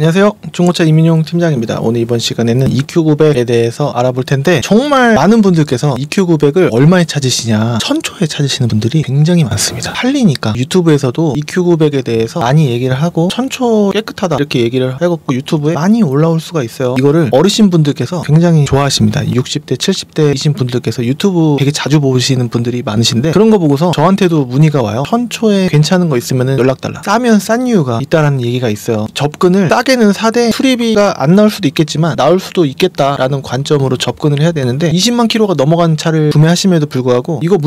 안녕하세요. 중고차 이민용 팀장입니다. 오늘 이번 시간에는 EQ900에 대해서 알아볼 텐데 정말 많은 분들께서 EQ900을 얼마에 찾으시냐, 1000초에 찾으시는 분들이 굉장히 많습니다. 팔리니까 유튜브에서도 EQ900에 대해서 많이 얘기를 하고 1000초 깨끗하다 이렇게 얘기를 해갖고 유튜브에 많이 올라올 수가 있어요. 이거를 어르신 분들께서 굉장히 좋아하십니다. 60대 70대이신 분들께서 유튜브 되게 자주 보시는 분들이 많으신데 그런 거 보고서 저한테도 문의가 와요. 1000초에 괜찮은 거 있으면 연락달라. 싸면 싼 이유가 있다라는 얘기가 있어요. 접근을 싸게는 사되 수리비가 안 나올 수도 있겠지만 나올 수도 있겠다라는 관점으로 접근을 해야 되는데 20만 킬로가 넘어간 차를 구매하심에도 불구하고 이거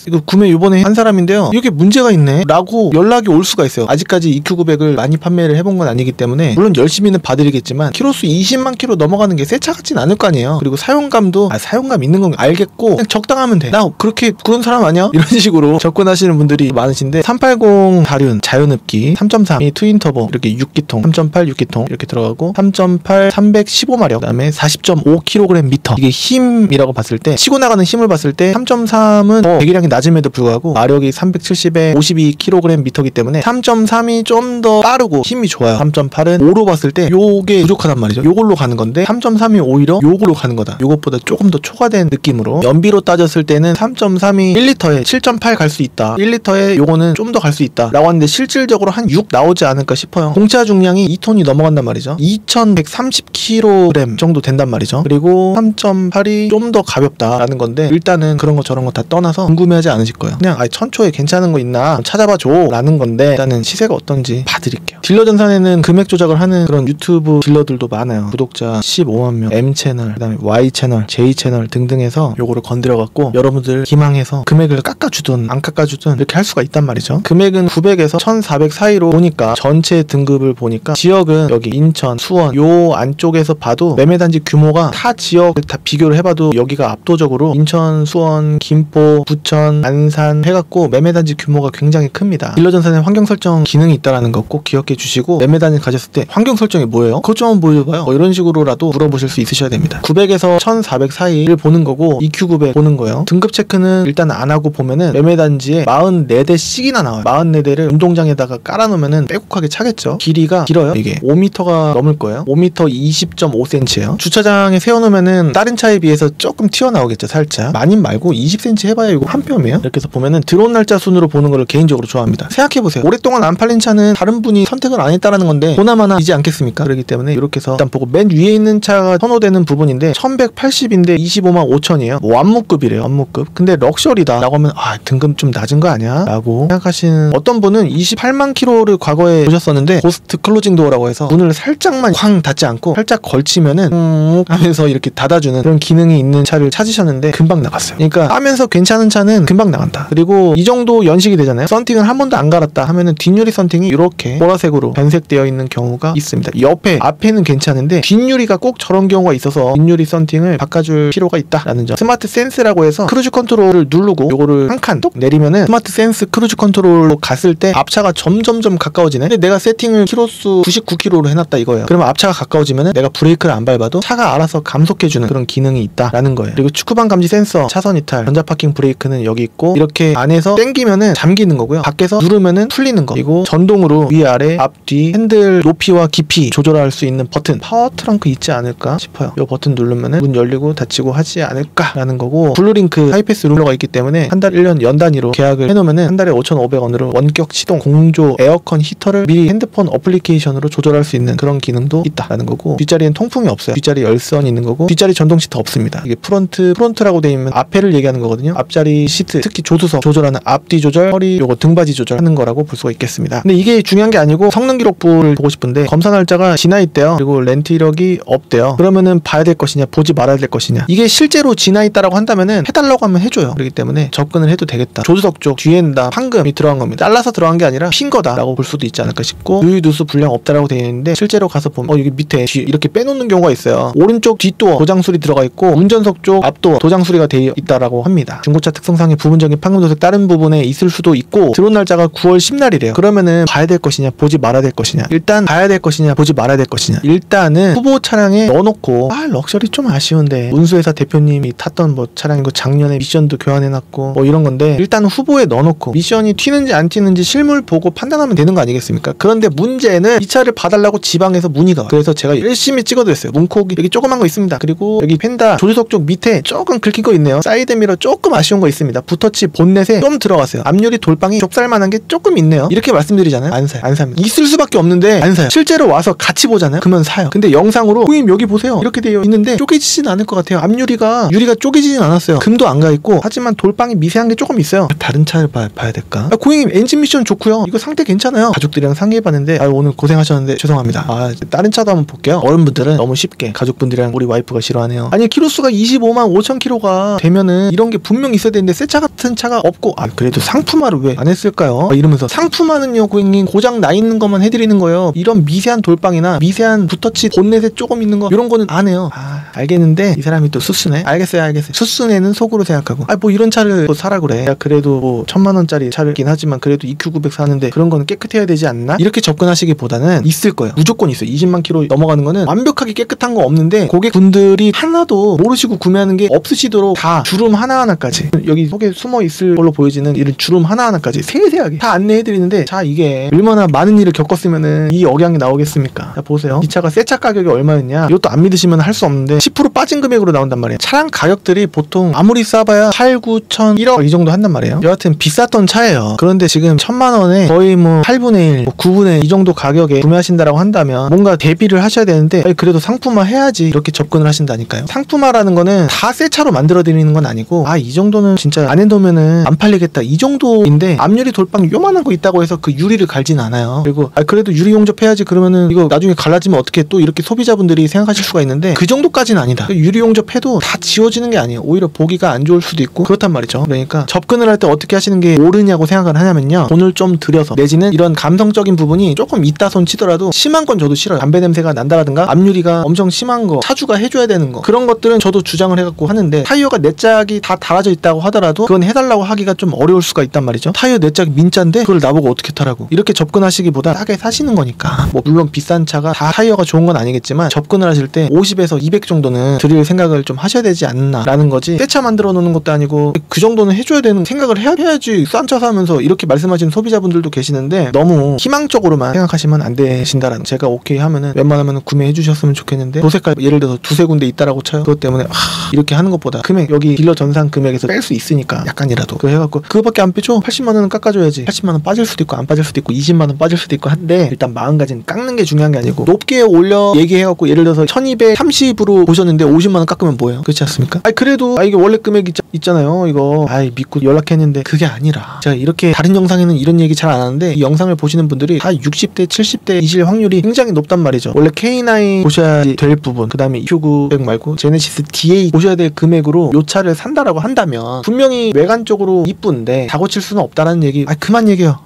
이거 구매 요번에 한 사람인데요, 이게 문제가 있네 라고 연락이 올 수가 있어요. 아직까지 EQ900을 많이 판매를 해본 건 아니기 때문에 물론 열심히는 봐드리겠지만 키로수 20만 킬로 넘어가는 게 새 차 같진 않을 거 아니에요. 그리고 사용감도 사용감 있는 건 알겠고 그냥 적당하면 돼. 나 그렇게 그런 사람 아니야? 이런 식으로 접근하시는 분들이 많으신데 380 다륜 자연흡기 3.3이 트윈터보 이렇게 6기통 3.8 6기통 이렇게 들어가고 3.8 315마력 그다음에 40.5kg 미터, 이게 힘이라고 봤을 때 치고 나가는 힘을 봤을 때 3.3은 더 배기량이 낮음에도 불구하고 마력이 370에 52kg 미터이기 때문에 3.3이 좀 더 빠르고 힘이 좋아요. 3.8은 5로 봤을 때 요게 부족하단 말이죠. 요걸로 가는 건데 3.3이 오히려 요걸로 가는 거다. 요것보다 조금 더 초과된 느낌으로 연비로 따졌을 때는 3.3이 1리터에 7.8 갈 수 있다, 1리터에 요거는 좀 더 갈 수 있다 라고 하는데 실질적으로 한 6 나오지 않을까 싶어요. 공차 중량이 2톤이 넘어간단 말이죠. 2130kg 정도 된단 말이죠. 그리고 3.8이 좀 더 가볍다라는 건데 일단은 그런 거 저런 거 다 떠나서 궁금해하지 않으실 거예요. 그냥 1000초에 괜찮은 거 있나 찾아봐줘 라는 건데 일단은 시세가 어떤지 봐드릴게요. 딜러 전산에는 금액 조작을 하는 그런 유튜브 딜러들도 많아요. 구독자 15만 명, M채널, 그 다음에 Y채널, J채널 등등 해서 요거를 건드려갖고 여러분들 기망해서 금액을 깎아주든 안 깎아주든 이렇게 할 수가 있단 말이죠. 금액은 900에서 1400 사이로 보니까 전체 등급을 보니까 지역은 여기 인천, 수원 요 안쪽에서 봐도 매매단지 규모가 타 지역을 다 비교를 해봐도 여기가 압도적으로 인천, 수원, 김포, 부천, 안산 해갖고 매매단지 규모가 굉장히 큽니다. 딜러전산에 환경설정 기능이 있다는 거 꼭 기억해 주시고 매매단지 가셨을 때 환경설정이 뭐예요? 그것 좀 한번 보여줘봐요. 이런 식으로라도 물어보실 수 있으셔야 됩니다. 900에서 1400 사이를 보는 거고 EQ900 보는 거예요. 등급 체크는 일단 안 하고 보면은 매매단지에 44대씩이나 나와요. 44대를 운동장에다가 깔아놓으면은 빼곡하게 차겠죠. 길이가 길어요. 이게 5m가 넘을 거예요. 5m 20.5cm예요. 주차장에 세워놓으면은 다른 차에 비해서 조금 튀어나오겠죠. 살짝 많이 말고 20cm 해봐야 이거 한 뼘이에요. 이렇게 해서 보면은 들어온 날짜 순으로 보는 거를 개인적으로 좋아합니다. 생각해보세요. 오랫동안 안 팔린 차는 다른 분이 선택을 안 했다라는 건데 보나마나 이지 않겠습니까? 그렇기 때문에 이렇게 해서 일단 보고 맨 위에 있는 차가 선호되는 부분인데 1180인데 25만 5천이에요 뭐 완무급이래요. 완무급. 근데 럭셔리다 라고 하면 등급 좀 낮은 거 아니야? 라고 생각하시는 어떤 분은 28만 킬로를 과거에 보셨었는데 고스트 클로징 도어라고 해서 문을 살짝만 쾅 닫지 않고 살짝 걸치면은 하면서 이렇게 닫아주는 그런 기능이 있는 차를 찾으셨는데 금방 나갔어요. 그러니까 하면서 괜찮은 차는 금방 나간다. 그리고 이 정도 연식이 되잖아요. 썬팅을 한 번도 안 갈았다 하면은 뒷유리 썬팅이 이렇게 보라색으로 변색되어 있는 경우가 있습니다. 앞에는 괜찮은데 뒷유리가 꼭 저런 경우가 있어서 뒷유리 썬팅을 바꿔줄 필요가 있다라는 점. 스마트 센스라고 해서 크루즈 컨트롤을 누르고 요거를 한 칸 뚝 내리면은 스마트 센스 크루즈 컨트롤로 갔을 때 앞차가 점점점 가까워지네. 근데 내가 세팅을 키로수 99km로 해놨다 이거예요. 그러면 앞차가 가까워지면은 내가 브레이크를 안 밟아도 차가 알아서 감속해주는 그런 기능이 있다라는 거예요. 그리고 축구방 감지 센서, 차선 이탈, 전자파킹 브레이크는 여기 있고 이렇게 안에서 당기면은 잠기는 거고요. 밖에서 누르면은 풀리는 거. 그리고 전동으로 위아래 앞뒤 핸들 높이와 깊이 조절할 수 있는 버튼, 파워 트렁크 있지 않을까 싶어요. 이 버튼 누르면은 문 열리고 닫히고 하지 않을까라는 거고, 블루링크 하이패스 룰러가 있기 때문에 한 달 1년 연단위로 계약을 해놓으면은 한 달에 5,500원으로 원격 시동, 공조, 에어컨 히터를 미리 핸드폰 어플리케이션으로 조절할 수 있는 그런 기능도 있다라는 거고, 뒷자리엔 통풍이 없어요. 뒷자리 열선이 있는 거고, 뒷자리 전동 시트 없습니다. 이게 프론트라고 되어 있는 앞에를 얘기하는 거거든요. 앞자리 시트, 특히 조수석 조절하는 앞뒤 조절, 허리 요거 등받이 조절하는 거라고 볼 수가 있겠습니다. 근데 이게 중요한 게 아니고 성능 기록부를 보고 싶은데 검사 날짜가 지나 있대요. 그리고 렌트 이력이 없대요. 그러면은 봐야 될 것이냐 보지 말아야 될 것이냐, 이게 실제로 지나 있다라고 한다면은 해달라고 하면 해줘요. 그렇기 때문에 접근을 해도 되겠다. 조수석 쪽 뒤에는 다 판금이 들어간 겁니다. 잘라서 들어간 게 아니라 핀 거다라고 볼 수도 있지 않을까 싶고, 누유누수 불량 없다라고 되어 있는데 실제로 가서 보면 여기 밑에 이렇게 빼놓는 경우가 있어요. 오른쪽 뒷도어 도장술이 들어가 있고 운전석 쪽 앞도어 도장수리가 되어 있다라고 합니다. 중고차 특성상의 부분적인 판금 도색 다른 부분에 있을 수도 있고, 들어온 날짜가 9월 10날이래요. 그러면은 봐야 될 것이냐 보지 말아야 될 것이냐, 일단 봐야 될 것이냐 보지 말아야 될 것이냐, 일단은 후보 차량에 넣어놓고, 럭셔리 좀 아쉬운데 운수회사 대표님이 탔던 뭐 차량이고 작년에 미션도 교환해놨고 뭐 이런 건데, 일단 후보에 넣어놓고 미션이 튀는지 안 튀는지 실물 보고 판단하면 되는 거 아니겠습니까? 그런데 문제는 이 차를 달라고 지방에서 문의가 와요. 그래서 제가 열심히 찍어드렸어요. 문콕이 여기 조그만 거 있습니다. 그리고 여기 펜다 조수석 쪽 밑에 조금 긁힌 거 있네요. 사이드 미러 조금 아쉬운 거 있습니다. 붓터치 본넷에 좀 들어갔어요. 앞유리 돌방이 좁쌀만한 게 조금 있네요. 이렇게 말씀드리잖아요. 안 사요. 안 삽니다. 있을 수밖에 없는데 안 사요. 실제로 와서 같이 보잖아요. 그러면 사요. 근데 영상으로 고객님 여기 보세요. 이렇게 되어 있는데 쪼개지진 않을 것 같아요. 앞유리가 쪼개지진 않았어요. 금도 안 가 있고 하지만 돌방이 미세한 게 조금 있어요. 다른 차를 봐야 될까? 고객님 엔진 미션 좋고요. 이거 상태 괜찮아요. 가족들이랑 상의해봤는데 오늘 고생하셨는데 죄송합니다. 다른 차도 한번 볼게요. 어른분들은 너무 쉽게 가족분들이랑 우리 와이프가 싫어하네요. 아니 키로수가 25만 5천 킬로가 되면은 이런 게 분명 있어야 되는데 새 차 같은 차가 없고 그래도 상품화를 왜 안 했을까요? 이러면서 상품화는요 고객님 고장 나 있는 것만 해드리는 거예요. 이런 미세한 돌방이나 미세한 붓터치 본넷에 조금 있는 거 이런 거는 안 해요. 알겠는데 이 사람이 또 수수네. 알겠어요. 수수네는 속으로 생각하고 뭐 이런 차를 뭐 사라 그래. 야 그래도 뭐 1000만원짜리 차를긴 하지만 그래도 EQ900 사는데 그런 거는 깨끗해야 되지 않나? 이렇게 접근하시기보다는 있을 거예요. 무조건 있어요. 20만 킬로 넘어가는 거는 완벽하게 깨끗한 거 없는데 고객분들이 하나도 모르시고 구매하는 게 없으시도록 다 주름 하나하나까지 여기 속에 숨어 있을 걸로 보여지는 이런 주름 하나하나까지 세세하게 다 안내해드리는데 자 이게 얼마나 많은 일을 겪었으면은 이 억양이 나오겠습니까? 자 보세요. 이 차가 새 차 가격이 얼마였냐? 이것도 안 믿으시면 할 수 없는데 10% 빠진 금액으로 나온단 말이에요. 차량 가격들이 보통 아무리 싸봐야 8, 9천, 1억 이 정도 한단 말이에요. 여하튼 비쌌던 차예요. 그런데 지금 1000만원에 거의 뭐 8분의 1, 9분의 1 이 정도 가격에 구매하신다라고 한다면 뭔가 대비를 하셔야 되는데 그래도 상품화 해야지 이렇게 접근을 하신다니까요. 상품화라는 거는 다 새 차로 만들어 드리는 건 아니고 이 정도는 진짜 안 해놓으면은 안 팔리겠다 이 정도인데 앞유리 돌방 요만한 거 있다고 해서 그 유리를 갈진 않아요. 그리고 그래도 유리 용접해야지 그러면은 이거 나중에 갈라지면 어떻게 또 이렇게 소비자분들이 생각하실 수가 있는데 그 정도까지는 아니다. 유리 용접해도 다 지워지는 게 아니에요. 오히려 보기가 안 좋을 수도 있고 그렇단 말이죠. 그러니까 접근을 할 때 어떻게 하시는 게 옳으냐고 생각을 하냐면요. 돈을 좀 들여서 내지는 이런 감성적인 부분이 조금 있다 손 치더라도 심한 건 저도 싫어요. 담배 냄새가 난다라든가 앞유리가 엄청 심한 거 차주가 해줘야 되는 거 그런 것들은 저도 주장을 해갖고 하는데 타이어가 네 짝이 다 달아져 있다고 하더라도 그건 해달라고 하기가 좀 어려울 수가 있단 말이죠. 타이어 네 짝이 민자인데 그걸 나보고 어떻게 타라고 이렇게 접근하시기보다 싸게 사시는 거니까 뭐 물론 비싼 차가 다 타이어가 좋은 건 아니겠지만 접근을 하실 때 50에서 200 정도는 드릴 생각을 좀 하셔야 되지 않나라는 거지. 새 차 만들어 놓는 것도 아니고 그 정도는 해줘야 되는 생각을 해야지. 싼 차 사면서 이렇게 말씀하시는 소비자분들도 계시는데 너무 희망적으로만 생각하시면 안 되신다라는. 제가 오케이 하면은 웬만하면 구매해 주셨으면 좋겠는데 도색깔 예를 들어서 두세 군데 있다라고 쳐요. 그것 때문에 이렇게 하는 것보다 금액 여기 딜러 전산 금액에서 뺄 수 있으니까 약간이라도 그거 해갖고 그거밖에 안 빼줘? 80만원은 깎아줘야지. 80만원 빠질 수도 있고 안 빠질 수도 있고 20만원 빠질 수도 있고 한데 일단 마음가짐 깎는 게 중요한 게 아니고 높게 올려 얘기해갖고 예를 들어서 1230으로 보셨는데 50만원 깎으면 뭐예요? 그렇지 않습니까? 그래도 이게 원래 금액 있잖아요. 이거 믿고 연락했는데 그게 아니라 제가 이렇게 다른 영상에는 이런 얘기 잘 안 하는데 이 영상을 보시는 분들이 다 60대 70대 이실 확률이 굉장히 높단 말이죠. 원래 K9 보셔야 될 부분 그 다음에 EQ900 말고 제네시스 D8 보셔야 될 금액으로 요 차를 산다라고 한다면 분명히 외관적으로 이쁜데 다 고칠 수는 없다라는 얘기 그만 얘기해요.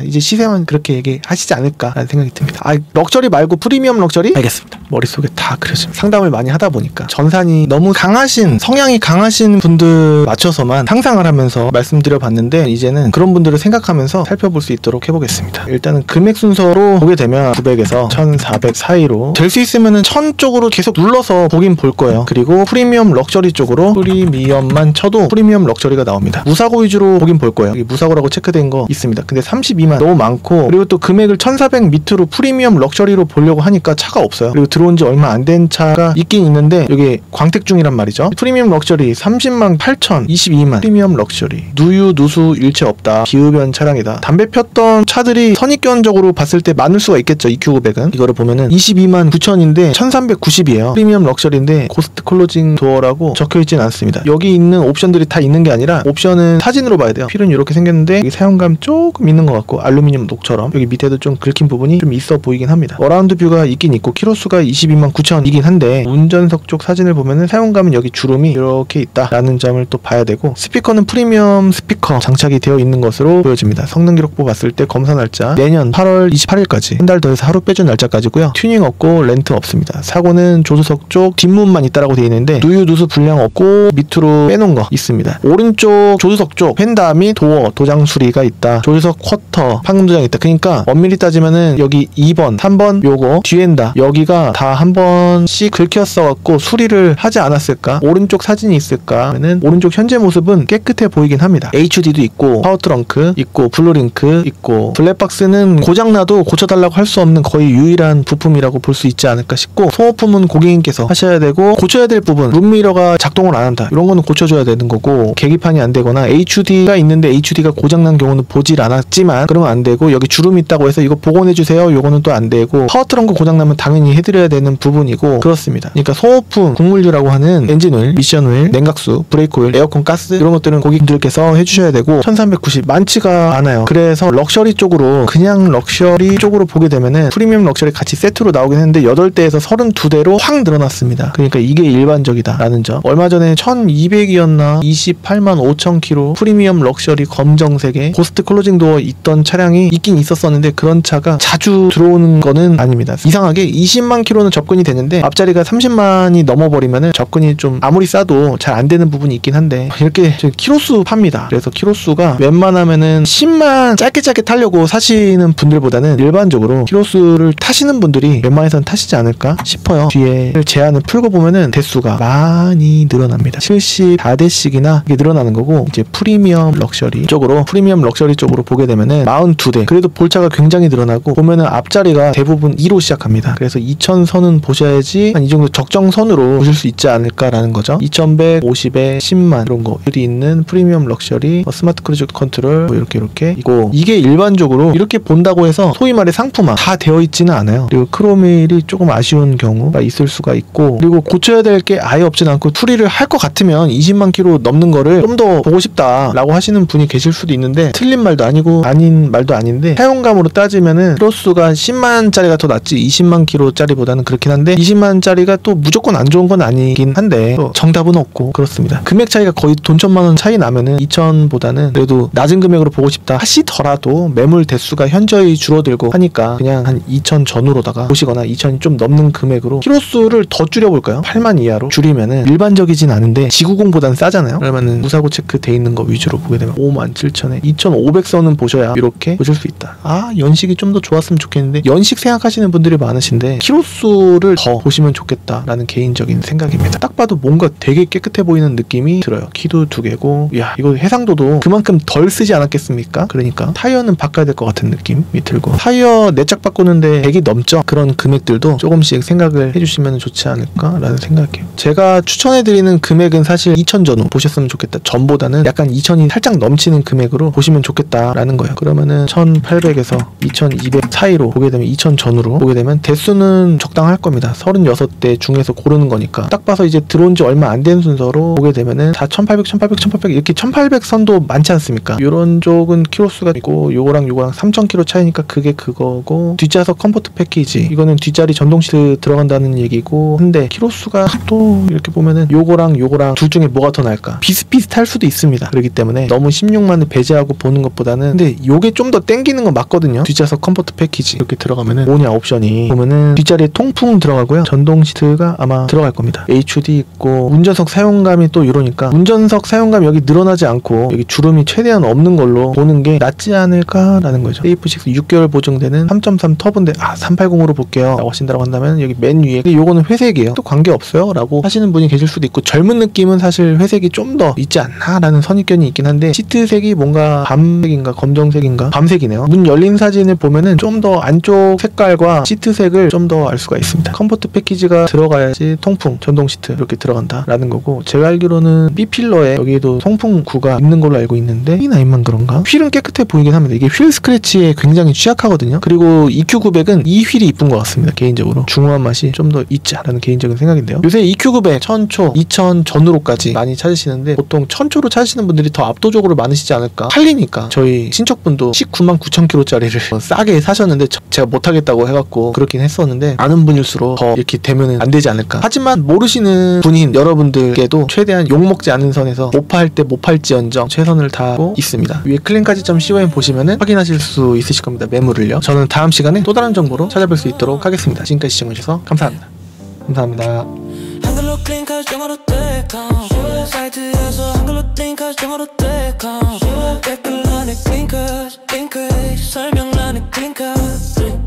이제 시세만 그렇게 얘기하시지 않을까라는 생각이 듭니다. 럭셔리 말고 프리미엄 럭셔리? 알겠습니다. 머릿속에 다 그려집니다. 상담을 많이 하다 보니까 전산이 너무 강하신 성향이 강하신 분들 맞춰서만 상상을 하면서 말씀드려 봤는데 이제는 그런 분들을 생각하면서 살펴볼 수 있도록 해보겠습니다. 일단은 금액 순서로 보게 되면 900에서 1400 사이로 될 수 있으면은 1000 쪽으로 계속 눌러서 보긴 볼 거예요. 그리고 프리미엄 럭셔리 쪽으로 프리미엄만 쳐도 프리미엄 럭셔리가 나옵니다. 무사고 위주로 보긴 볼 거예요. 여기 무사고라고 체크된 거 있습니다. 근데 32만 너무 많고 그리고 또 금액을 1400 밑으로 프리미엄 럭셔리로 보려고 하니까 차가 없어요. 그리고 들어온 지 얼마 안 된 차가 있긴 있는데 여기 광택 중이란 말이죠. 프리미엄 럭셔리 30만 8천 22만 프리미엄 럭셔리 누유 누수 일체 없다. 비흡연 차량이다. 담배 폈던 차들이 선입견적으로 봤을 때 많을 수가 있겠죠. EQ900은 이거를 보면은 22만 9천인데 1390이에요. 프리미엄 럭셔리인데 고스트 클로징 도어라고 적혀있진 않습니다. 여기 있는 옵션들이 다 있는 게 아니라 옵션은 사진으로 봐야 돼요. 필은 이렇게 생겼는데 여기 사용감 조금 있는 것 같고 알루미늄 녹처럼 여기 밑에도 좀 긁힌 부분이 좀 있어 보이긴 합니다. 어라운드 뷰가 있긴 있고 키로수가 22만 9천이긴 한데 운전석 쪽 사진을 보면은 사용감은 여기 주름이 이렇게 있다라는 점을 또 봐야 되고 스피커는 프리미엄 스피커 장착이 되어 있는 것으로 보여집니다. 성능 기록부 봤을 때 검사 날짜 내년 8월 28일까지 한 달 더해서 하루 빼준 날짜까지고요. 튜닝 없고 렌트 없습니다. 사고는 조수석 쪽 뒷문만 있다라고 되어 있는데 누유 누수 불량 없고 밑으로 빼놓은 거 있습니다. 오른쪽 조수석 쪽 펜다 및 도어 도장 수리가 있다. 조수석 쿼터 판금 도장 있다. 그러니까 엄밀히 따지면은 여기 2번 3번 요거 뒤엔다 여기가 다 한 번씩 긁혔어 갖고 수리를 하지 않았을까? 오른쪽 사진이 있을까? 하면은 오른쪽 현재 모습은 깨끗해 보이긴 합니다. HD도 있고 파워 트렁크 있고 블루링크 있고 블랙박스는 고장나도 고쳐달라고 할 수 없는 있는 거의 유일한 부품이라고 볼 수 있지 않을까 싶고, 소모품은 고객님께서 하셔야 되고, 고쳐야 될 부분, 룸미러가 작동을 안 한다, 이런 거는 고쳐줘야 되는 거고, 계기판이 안 되거나 HUD가 있는데 HUD가 고장난 경우는 보질 않았지만 그러면 안 되고, 여기 주름 있다고 해서 이거 복원해주세요, 요거는 또 안 되고, 파워 트렁크 고장나면 당연히 해드려야 되는 부분이고, 그렇습니다. 그러니까 소모품, 국물류라고 하는 엔진 오일, 미션 오일, 냉각수, 브레이크 오일, 에어컨 가스, 이런 것들은 고객님들께서 해주셔야 되고, 1390 많지가 않아요. 그래서 럭셔리 쪽으로, 그냥 럭셔리 쪽으로 보게 되면은 프리미엄 럭셔리 같이 세트로 나오긴 했는데 8대에서 32대로 확 늘어났습니다. 그러니까 이게 일반적이다 라는 점. 얼마 전에 1200이었나 28만 5천 킬로 프리미엄 럭셔리 검정색의 고스트 클로징 도어 있던 차량이 있긴 있었었는데, 그런 차가 자주 들어오는 거는 아닙니다. 이상하게 20만 킬로는 접근이 되는데 앞자리가 30만이 넘어버리면은 접근이 좀 아무리 싸도 잘 안 되는 부분이 있긴 한데, 이렇게 키로수 팝니다. 그래서 키로수가 웬만하면은 10만 짧게 타려고 사시는 분들보다는 일반적으로 키로수를 타시는 분들이 웬만해선 타시지 않을까 싶어요. 뒤에 제한을 풀고 보면은 대수가 많이 늘어납니다. 74대씩이나 이게 늘어나는 거고, 이제 프리미엄 럭셔리 쪽으로 보게 되면은 42대, 그래도 볼차가 굉장히 늘어나고, 보면은 앞자리가 대부분 2로 시작합니다. 그래서 2000선은 보셔야지 한 이 정도 적정선으로 보실 수 있지 않을까라는 거죠. 2150에 10만 이런 거들이 있는 프리미엄 럭셔리, 스마트 크루즈 컨트롤, 이렇게 이게 일반적으로 이렇게 본다고 해서 소위 말해 상품화 다 되어 있지는 않아요. 그리고 크롬휠이 조금 아쉬운 경우가 있을 수가 있고, 그리고 고쳐야 될 게 아예 없진 않고, 수리를 할 것 같으면 20만 킬로 넘는 거를 좀 더 보고 싶다 라고 하시는 분이 계실 수도 있는데, 틀린 말도 아니고 아닌 말도 아닌데, 사용감으로 따지면은 키로수가 10만 짜리가 더 낫지 20만 킬로 짜리보다는 그렇긴 한데, 20만 짜리가 또 무조건 안 좋은 건 아니긴 한데 또 정답은 없고 그렇습니다. 금액 차이가 거의 돈 천만원 차이 나면은 2000보다는 그래도 낮은 금액으로 보고 싶다 하시더라도 매물 대수가 현저히 줄어들고 하니까 그냥 한 2000 전후로다가 보시거나 2000이 좀 넘는 금액으로 키로수를 더 줄여볼까요? 8만 이하로 줄이면은 일반적이진 않은데 지구공보다는 싸잖아요. 그러면은 무사고 체크 돼 있는 거 위주로 보게 되면 57,000에 2500선은 보셔야 이렇게 보실 수 있다. 연식이 좀 더 좋았으면 좋겠는데, 연식 생각하시는 분들이 많으신데 키로수를 더 보시면 좋겠다라는 개인적인 생각입니다. 딱 봐도 뭔가 되게 깨끗해 보이는 느낌이 들어요. 키도 2개고, 이거 해상도도 그만큼 덜 쓰지 않았겠습니까? 그러니까 타이어는 바꿔야 될 것 같은 느낌이 들고, 타이어 4짝 바꾸는데 100이 넘죠? 그런 금액들도 조금씩 생각을 해주시면 좋지 않을까라는 생각이에요. 제가 추천해드리는 금액은 사실 2000 전후 보셨으면 좋겠다. 전보다는 약간 2000이 살짝 넘치는 금액으로 보시면 좋겠다라는 거예요. 그러면은 1800에서 2200 사이로 보게 되면, 2000 전후로 보게 되면 대수는 적당할 겁니다. 36대 중에서 고르는 거니까. 딱 봐서 이제 들어온 지 얼마 안 된 순서로 보게 되면은 다 1800 이렇게 1800선도 많지 않습니까? 요런 쪽은 키로수가 있고, 요거랑 3000km 차이니까 그게 그거고, 뒷좌석 컴포트 패키지 이거는 뒷자리 전동 시트 들어간다는 얘기고 한데, 키로수가 또 이렇게 보면은 요거랑 둘 중에 뭐가 더 나을까? 비슷비슷할 수도 있습니다. 그렇기 때문에 너무 16만을 배제하고 보는 것보다는, 근데 요게 좀 더 땡기는 건 맞거든요. 뒷좌석 컴포트 패키지 이렇게 들어가면은 뭐냐 옵션이 보면은 뒷자리에 통풍 들어가고요, 전동 시트가 아마 들어갈 겁니다. HUD 있고, 운전석 사용감이 또 이러니까 운전석 사용감이 여기 늘어나지 않고 여기 주름이 최대한 없는 걸로 보는 게 낫지 않을까라는 거죠. 세이프6 6개월 보증되는 3.3 터보인데 380으로 볼게요 라고 하신다고 한다면, 여기 맨 위에 요거는 회색이에요. 또 관계없어요 라고 하시는 분이 계실 수도 있고, 젊은 느낌은 사실 회색이 좀 더 있지 않나 라는 선입견이 있긴 한데, 시트색이 뭔가 밤색인가 검정색인가 밤색이네요. 문 열린 사진을 보면은 좀 더 안쪽 색깔과 시트색을 좀 더 알 수가 있습니다. 컴포트 패키지가 들어가야지 통풍, 전동 시트 이렇게 들어간다 라는 거고, 제가 알기로는 B필러에 여기에도 송풍구가 있는 걸로 알고 있는데, 이 나이만 그런가? 휠은 깨끗해 보이긴 합니다. 이게 휠 스크래치에 굉장히 취약하거든요. 그리고 EQ900은 이 휠이 이쁜 것 같습니다. 개인적으로 중후한 맛이 좀 더 있자라는 개인적인 생각인데요. 요새 EQ900 1000초, 2000 전후로까지 많이 찾으시는데, 보통 1000초로 찾으시는 분들이 더 압도적으로 많으시지 않을까? 할리니까 저희 친척분도 19만 9,000km짜리를 싸게 사셨는데, 제가 못하겠다고 해갖고 그렇긴 했었는데, 아는 분일수록 더 이렇게 되면은 안 되지 않을까? 하지만 모르시는 분인 여러분들께도 최대한 욕먹지 않은 선에서 못 팔 때 못 팔지언정 최선을 다하고 있습니다. 위에 클린까지.com 보시면은 확인하실 수 있으실 겁니다. 매물을요. 저는 다음 시간에 또 다른 정보로 찾아뵐 수 있도록 하겠습니다. 지금까지 시청해주셔서 감사합니다. 감사합니다. 한글로 클린까지 영어로 떼컴 사이트에서 한글로 클린까지 영어로 떼컴 댓글란에 클린까지 설명란에 클린까지